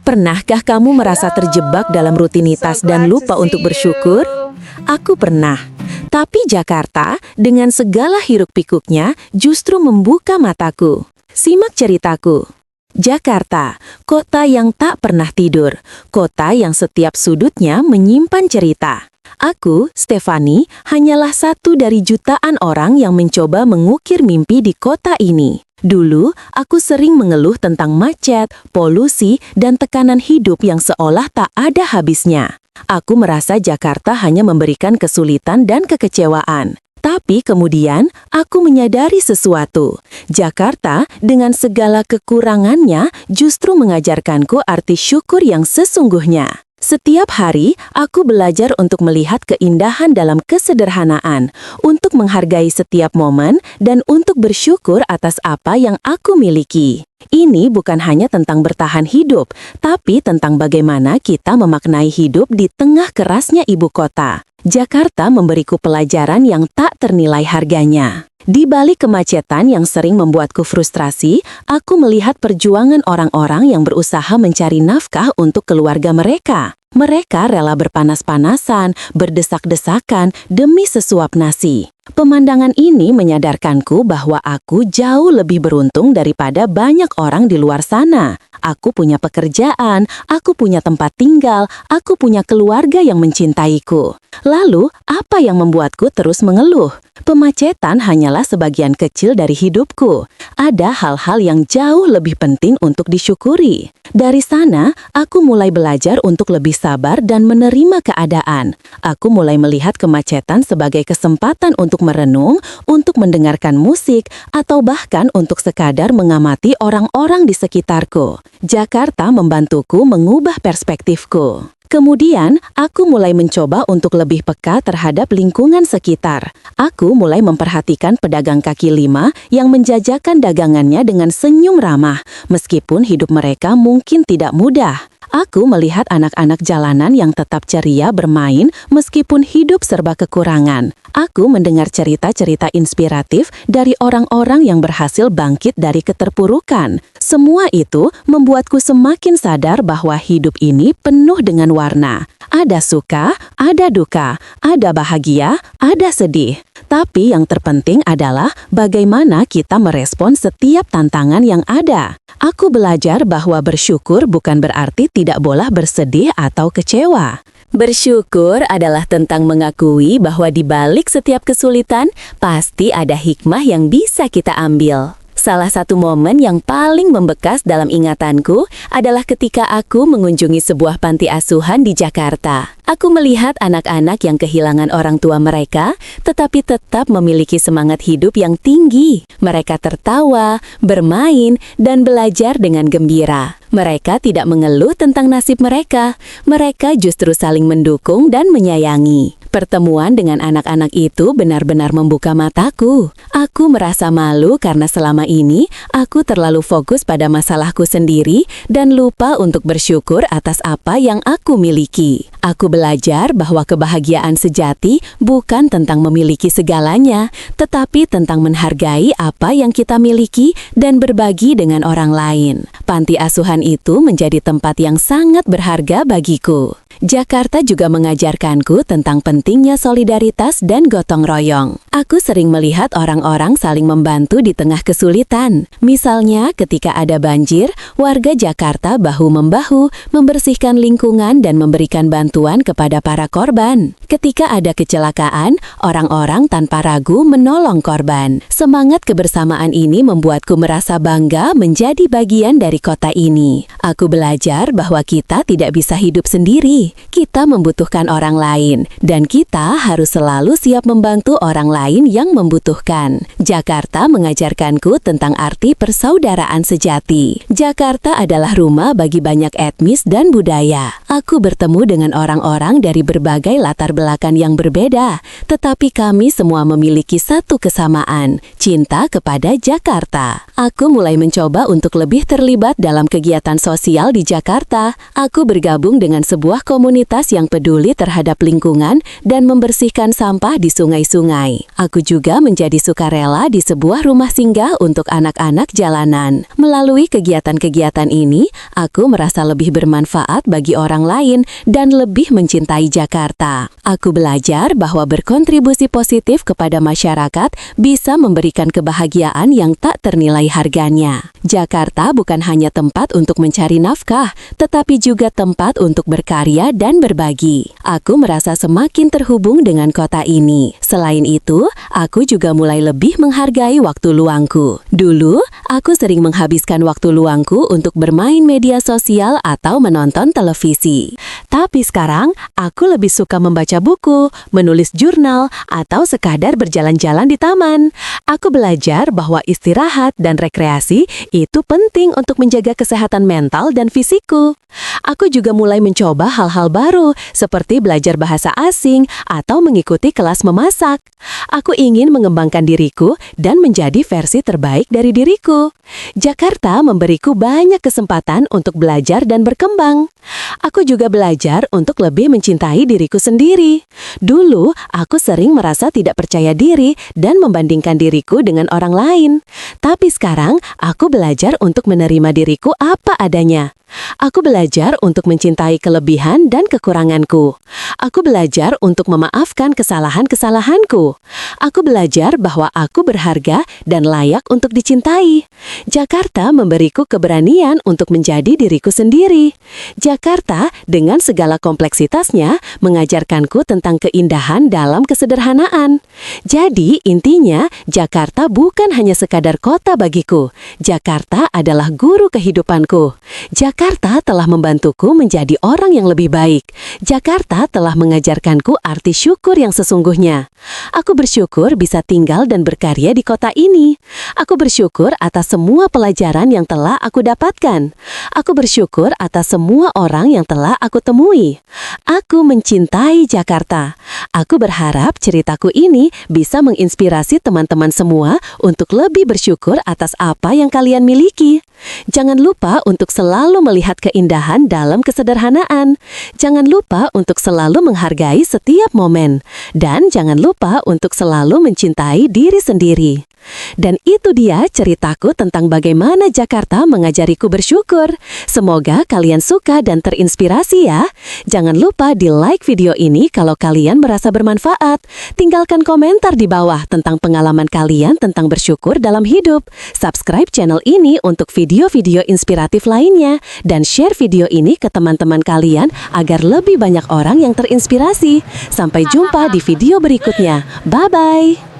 Pernahkah kamu merasa terjebak dalam rutinitas dan lupa untuk bersyukur? Aku pernah. Tapi Jakarta, dengan segala hiruk-pikuknya, justru membuka mataku. Simak ceritaku. Jakarta, kota yang tak pernah tidur, kota yang setiap sudutnya menyimpan cerita. Aku, Stefani, hanyalah satu dari jutaan orang yang mencoba mengukir mimpi di kota ini. Dulu, aku sering mengeluh tentang macet, polusi, dan tekanan hidup yang seolah tak ada habisnya. Aku merasa Jakarta hanya memberikan kesulitan dan kekecewaan. Tapi kemudian, aku menyadari sesuatu. Jakarta, dengan segala kekurangannya, justru mengajarkanku arti syukur yang sesungguhnya. Setiap hari, aku belajar untuk melihat keindahan dalam kesederhanaan, untuk menghargai setiap momen, dan untuk bersyukur atas apa yang aku miliki. Ini bukan hanya tentang bertahan hidup, tapi tentang bagaimana kita memaknai hidup di tengah kerasnya ibu kota. Jakarta memberiku pelajaran yang tak ternilai harganya. Di balik kemacetan yang sering membuatku frustrasi, aku melihat perjuangan orang-orang yang berusaha mencari nafkah untuk keluarga mereka. Mereka rela berpanas-panasan, berdesak-desakan demi sesuap nasi. Pemandangan ini menyadarkanku bahwa aku jauh lebih beruntung daripada banyak orang di luar sana. Aku punya pekerjaan, aku punya tempat tinggal, aku punya keluarga yang mencintaiku. Lalu, apa yang membuatku terus mengeluh? Pemacetan hanyalah sebagian kecil dari hidupku. Ada hal-hal yang jauh lebih penting untuk disyukuri. Dari sana, aku mulai belajar untuk lebih sabar dan menerima keadaan. Aku mulai melihat kemacetan sebagai kesempatan untuk merenung, untuk mendengarkan musik, atau bahkan untuk sekadar mengamati orang-orang di sekitarku. Jakarta membantuku mengubah perspektifku. Kemudian, aku mulai mencoba untuk lebih peka terhadap lingkungan sekitar. Aku mulai memperhatikan pedagang kaki lima yang menjajakan dagangannya dengan senyum ramah, meskipun hidup mereka mungkin tidak mudah. Aku melihat anak-anak jalanan yang tetap ceria bermain meskipun hidup serba kekurangan. Aku mendengar cerita-cerita inspiratif dari orang-orang yang berhasil bangkit dari keterpurukan. Semua itu membuatku semakin sadar bahwa hidup ini penuh dengan warna. Ada suka, ada duka, ada bahagia, ada sedih. Tapi yang terpenting adalah bagaimana kita merespon setiap tantangan yang ada. Aku belajar bahwa bersyukur bukan berarti tidak boleh bersedih atau kecewa. Bersyukur adalah tentang mengakui bahwa di balik setiap kesulitan, pasti ada hikmah yang bisa kita ambil. Salah satu momen yang paling membekas dalam ingatanku adalah ketika aku mengunjungi sebuah panti asuhan di Jakarta. Aku melihat anak-anak yang kehilangan orang tua mereka, tetapi tetap memiliki semangat hidup yang tinggi. Mereka tertawa, bermain, dan belajar dengan gembira. Mereka tidak mengeluh tentang nasib mereka. Mereka justru saling mendukung dan menyayangi. Pertemuan dengan anak-anak itu benar-benar membuka mataku. Aku merasa malu karena selama ini aku terlalu fokus pada masalahku sendiri dan lupa untuk bersyukur atas apa yang aku miliki. Aku belajar bahwa kebahagiaan sejati bukan tentang memiliki segalanya, tetapi tentang menghargai apa yang kita miliki dan berbagi dengan orang lain. Panti asuhan itu menjadi tempat yang sangat berharga bagiku. Jakarta juga mengajarkanku tentang pentingnya solidaritas dan gotong royong. Aku sering melihat orang-orang saling membantu di tengah kesulitan. Misalnya, ketika ada banjir, warga Jakarta bahu-membahu membersihkan lingkungan dan memberikan bantuan kepada para korban. Ketika ada kecelakaan, orang-orang tanpa ragu menolong korban. Semangat kebersamaan ini membuatku merasa bangga menjadi bagian dari kota ini. Aku belajar bahwa kita tidak bisa hidup sendiri. Kita membutuhkan orang lain, dan kita harus selalu siap membantu orang lain yang membutuhkan. Jakarta mengajarkanku tentang arti persaudaraan sejati. Jakarta adalah rumah bagi banyak etnis dan budaya. Aku bertemu dengan orang-orang dari berbagai latar belakang yang berbeda, tetapi kami semua memiliki satu kesamaan, cinta kepada Jakarta. Aku mulai mencoba untuk lebih terlibat dalam kegiatan sosial di Jakarta. Aku bergabung dengan sebuah komunitas komunitas yang peduli terhadap lingkungan dan membersihkan sampah di sungai-sungai. Aku juga menjadi sukarela di sebuah rumah singgah untuk anak-anak jalanan. Melalui kegiatan-kegiatan ini, aku merasa lebih bermanfaat bagi orang lain dan lebih mencintai Jakarta. Aku belajar bahwa berkontribusi positif kepada masyarakat bisa memberikan kebahagiaan yang tak ternilai harganya. Jakarta bukan hanya tempat untuk mencari nafkah, tetapi juga tempat untuk berkarya dan berbagi. Aku merasa semakin terhubung dengan kota ini. Selain itu, aku juga mulai lebih menghargai waktu luangku. Dulu, aku sering menghabiskan waktu luangku untuk bermain media sosial atau menonton televisi. Tapi sekarang, aku lebih suka membaca buku, menulis jurnal, atau sekadar berjalan-jalan di taman. Aku belajar bahwa istirahat dan rekreasi itu penting untuk menjaga kesehatan mental dan fisikku. Aku juga mulai mencoba hal-hal baru, seperti belajar bahasa asing atau mengikuti kelas memasak. Aku ingin mengembangkan diriku dan menjadi versi terbaik dari diriku. Jakarta memberiku banyak kesempatan untuk belajar dan berkembang. Aku juga belajar untuk lebih mencintai diriku sendiri. Dulu, aku sering merasa tidak percaya diri dan membandingkan diriku dengan orang lain. Tapi sekarang, aku belajar untuk menerima diriku apa adanya. Aku belajar untuk mencintai kelebihan dan kekuranganku. Aku belajar untuk memaafkan kesalahan-kesalahanku. Aku belajar bahwa aku berharga dan layak untuk dicintai. Jakarta memberiku keberanian untuk menjadi diriku sendiri. Jakarta, dengan segala kompleksitasnya, mengajarkanku tentang keindahan dalam kesederhanaan. Jadi, intinya, Jakarta bukan hanya sekadar kota bagiku. Jakarta adalah guru kehidupanku. Jakarta telah membantuku menjadi orang yang lebih baik. Jakarta telah mengajarkanku arti syukur yang sesungguhnya. Aku bersyukur bisa tinggal dan berkarya di kota ini. Aku bersyukur atas semua pelajaran yang telah aku dapatkan. Aku bersyukur atas semua orang yang telah aku temui. Aku mencintai Jakarta. Aku berharap ceritaku ini bisa menginspirasi teman-teman semua untuk lebih bersyukur atas apa yang kalian miliki. Jangan lupa untuk selalu melihat keindahan dalam kesederhanaan. Jangan lupa untuk selalu menghargai setiap momen. Dan jangan lupa untuk selalu mencintai diri sendiri. Dan itu dia ceritaku tentang bagaimana Jakarta mengajariku bersyukur. Semoga kalian suka dan terinspirasi ya. Jangan lupa di like video ini kalau kalian merasa bermanfaat. Tinggalkan komentar di bawah tentang pengalaman kalian tentang bersyukur dalam hidup. Subscribe channel ini untuk video-video inspiratif lainnya. Dan share video ini ke teman-teman kalian agar lebih banyak orang yang terinspirasi. Sampai jumpa di video berikutnya. Bye-bye.